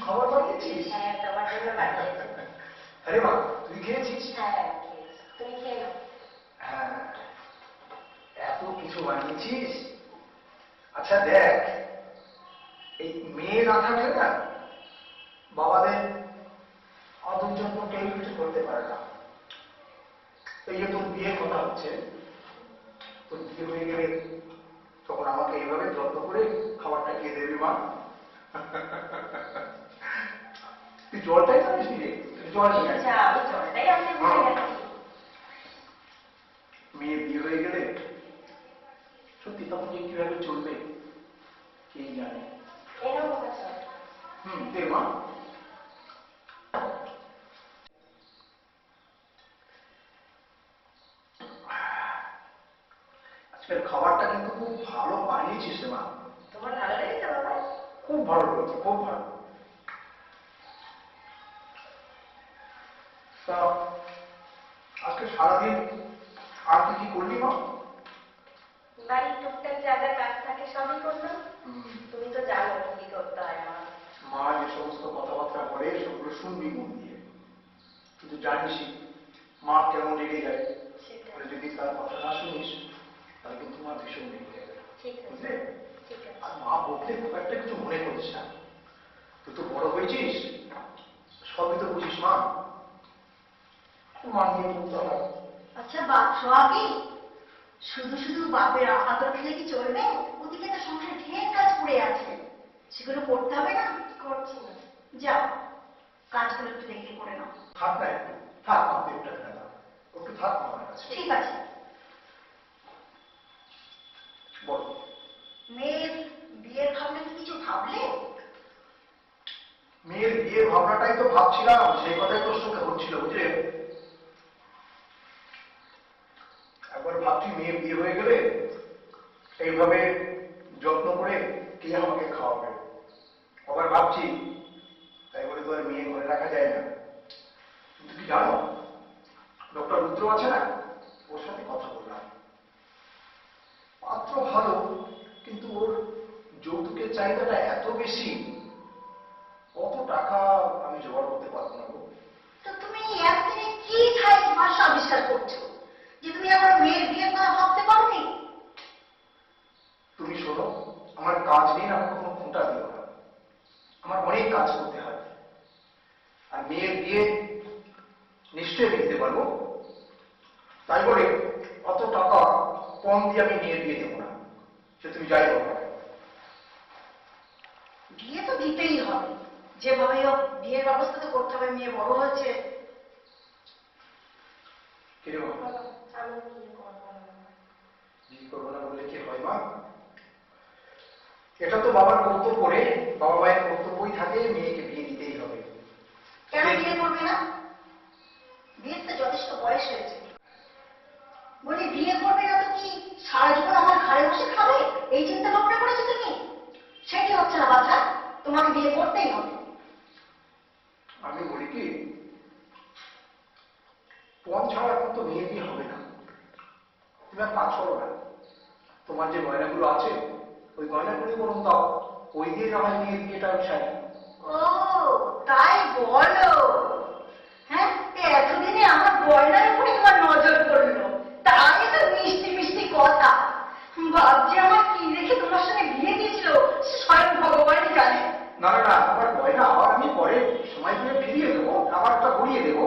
খাবার বানিয়েছিস? হ্যাঁ, তোমার জন্য বানিয়েছি। আরে বাহ, তুই খেয়েছিস? হ্যাঁ, তুমি খেয়ে নাও। হ্যাঁ, এত কিছু বানিয়েছিস। আচ্ছা দেখ, এই মেয়ে না থাকলে না বাবাদের আদর যত্ন কেউ কিছু করতে পারে না। এই যে তোর বিয়ের কথা হচ্ছে, তোর বিয়ে হয়ে গেলে তখন আমাকে এইভাবে যত্ন করে খাবারটা খেয়ে দেবে মা। তুই জলটাই জানিস নি রে? জল আমি জলটাই আনতে ভুলে গেছি। মেয়ে বিয়ে হয়ে গেলে সত্যি তখন যে কিভাবে চলবে কে জানে। দে মা। আজকের খাবারটা কিন্তু খুব ভালো বানিয়েছিস রে মা। তোমার ভালো লেগেছে বাবা? খুব ভালো লেগেছে, খুব ভালো। তা আজকে সারাদিন আর কি কি করলি মা? বাড়ির টুকটাক জায়গায় কাজ থাকে সবই করলাম। তুমি তো জানো কি করতে হয় আমার। মা যে সমস্ত কথাবার্তা বলে সেগুলো শুনবি মন দিয়ে, কিন্তু জানিসই মা কেমন রেগে যায়। যদি তার কথা না শুনিস তাহলে কিন্তু মা ভীষণ রেগে যাবে, বুঝলে? আর মা বলতে খুব একটা কিছু মনে করিস না, তুই তো বড় হয়েছিস, সবই তো বুঝিস মা, মা নিয়ে বলতে হয়। আচ্ছা বাপ সোহাগী, শুধু শুধু বাপের আদর খেলে কি চলবে? ওদিকে তো সংসারে ঢের কাজ পড়ে আছে, সেগুলো করতে হবে না? করছি না। যাও, কাজগুলো একটু দেখে করে নাও। থাক না, একটু থাক মা, পেটটা খেলা একটু থাক আমার কাছে। ঠিক আছে। বল। মেয়ের বিয়ের ভাবনা কি কিছু ভাবলে? মেয়ের বিয়ে ভাবনাটাই তো ভাবছিলাম, সেই কথাই তোর সঙ্গে হচ্ছিল, বুঝলে? একবার ভাবছি মেয়ে বিয়ে হয়ে গেলে এইভাবে যত্ন করে কে আমাকে খাওয়াবে। আবার ভাবছি তাই বলে তো আর মেয়ে ঘরে রাখা যায় না। কিন্তু কি জানো, ডক্টর রুদ্র আছে না, ওর সাথে কথা বললাম। পাত্র ভালো, কিন্তু ওর যৌতুকের চাহিদাটা এত বেশি, কত টাকা আমি জোগাড় করতে পারবো না। তো তুমি একদিনে কি ছাই ভাষা আবিষ্কার করছো যে তুমি আমার মেয়ের বিয়ের কথা ভাবতে পারোনি? তুমি শোনো, আমার কাজ নেই, আমার কোনো খুঁটা দিও না, আমার অনেক কাজ করতে হয়। আর মেয়ের বিয়ে নিশ্চয়ই দিতে পারবো, তাই বলে অত টাকা কম দিয়ে আমি মেয়ের বিয়ে দেবো না, সে তুমি যাই বলো। বিয়ে তো দিতেই হবে, যেভাবে হোক বিয়ের ব্যবস্থা তো করতে হবে, মেয়ে বড় হয়েছে। কিরকম আমি বিয়ে করবো না। বিয়ে করবো না বললে কি হয় মা? এটা তো বাবার কর্তব্য রে, বাবা মায়ের কর্তব্যই থাকে, মেয়েকে বিয়ে দিতেই হবে। কেন বিয়ে করবে না? বিয়ের তো যথেষ্ট বয়স হয়েছে। বলি বিয়ে করবে না তো কি সারা জীবন আমার ঘরে বসে খাবে, এই চিন্তা ভাবনা করেছো তুমি? সেটি হচ্ছে না বাচ্চা, তোমাকে বিয়ে করতেই হবে। আমি বলি কি, পণ ছাড়া এখন তো মেয়ে বিয়ে হবে না। তুমি আর কাজ করো না, তোমার যে গয়নাগুলো আছে ওই গয়নাগুলি বরং দাও, ওই দিয়ে না হয় মেয়ের বিয়েটা আমি সারি। ও তাই বলো? হ্যাঁ, এতদিনে আমার গয়নার উপরে তোমার নজর পড়লো, তাই তো মিষ্টি মিষ্টি কথা। ভাবছি আমার কি রেখে তোমার সঙ্গে বিয়ে দিয়েছিল সে স্বয়ং ভগবানই জানে। না না না, আমার গয়না আবার আমি পরে সময় পেলে ফিরিয়ে দেবো, আবারটা ঘুরিয়ে দেবো।